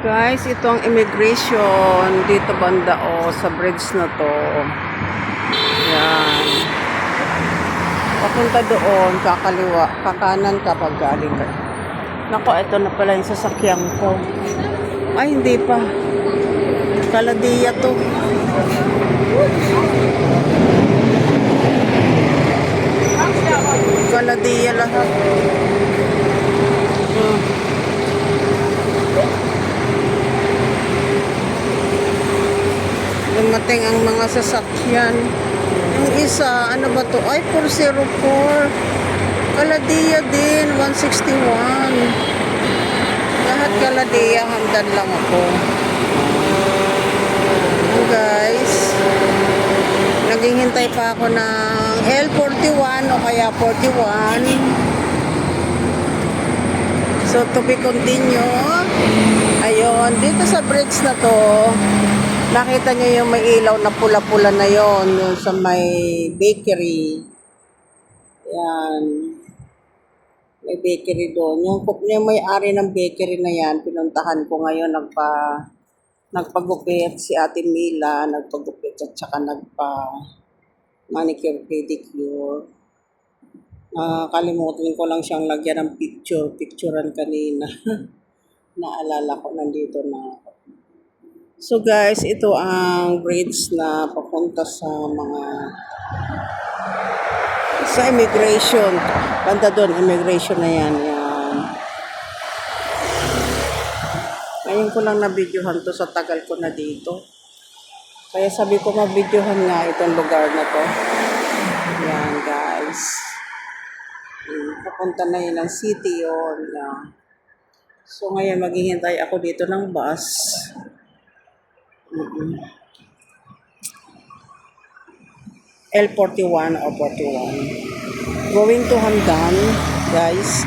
Guys, ito ang immigration dito banda sa bridge na to. Yan. Papunta doon, kakaliwa, kakanan kapag galing ka. Nako, ito na pala yung sasakyan ko. Ay, hindi pa. Caladiya to. Caladiya lahat. Dumating ang mga sasakyan. Yung isa, ano ba to? Ay, 404. Caladiya din, 161. Lahat Caladiya, hamdan lang ako. Guys, naghihintay pa ako ng L41 o kaya 41. So, to be continue. Ayun, dito sa bridge na to, nakita nyo yung may ilaw na pula-pula na yon, yung sa may bakery. Yan. May bakery doon. Yung may-ari ng bakery na yan, pinuntahan ko ngayon, nagpagupit si Ate Mila, nagpagupit at saka manicure pedicure. Kalimutan ko lang siyang lagyan ng picturean kanina. Naalala ko, nandito na ako. So guys, ito ang bridge na papunta sa immigration. Banda doon, immigration na yan. Ngayon ko lang na-videohan to sa tagal ko na dito. Kaya sabi ko ma-videohan nga itong lugar na to. Yan guys. Papunta na yun ng city yun. So ngayon maghihintay ako dito ng bus. L41 o 41. Going to Hamdan, guys.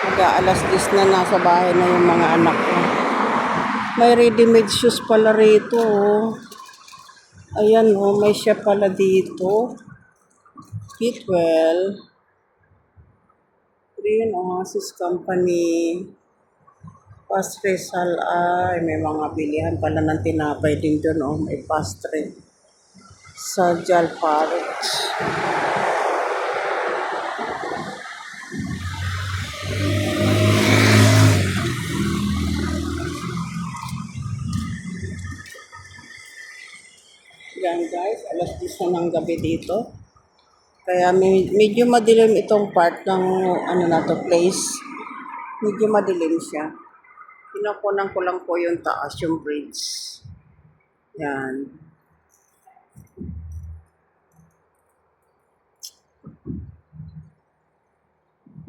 Mag-aalas 10 na, nasa bahay na yung mga anak ko. May ready-made shoes pala rito. Ayan may shop pala dito. Kitwell. Green Oasis Company. Pastry may mga bilihan pala ng tinapay din doon. May pastry. Sa Jalparet. Yan guys, alas 10 na ng gabi dito. Kaya medyo madilim itong part ng place. Medyo madilim siya. Pinakunan ko lang po yung taas, yung bridge. Yan.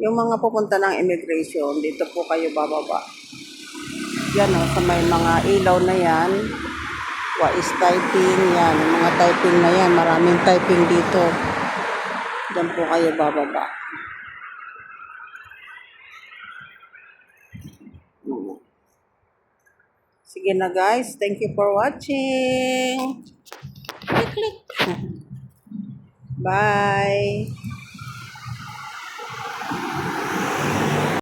Yung mga pupunta ng immigration, dito po kayo bababa. Yan sa may mga ilaw na yan. Wais typing, yan. Yung mga typing na yan, maraming typing dito. Diyan po kayo bababa. Sige na guys, thank you for watching. Click. Bye.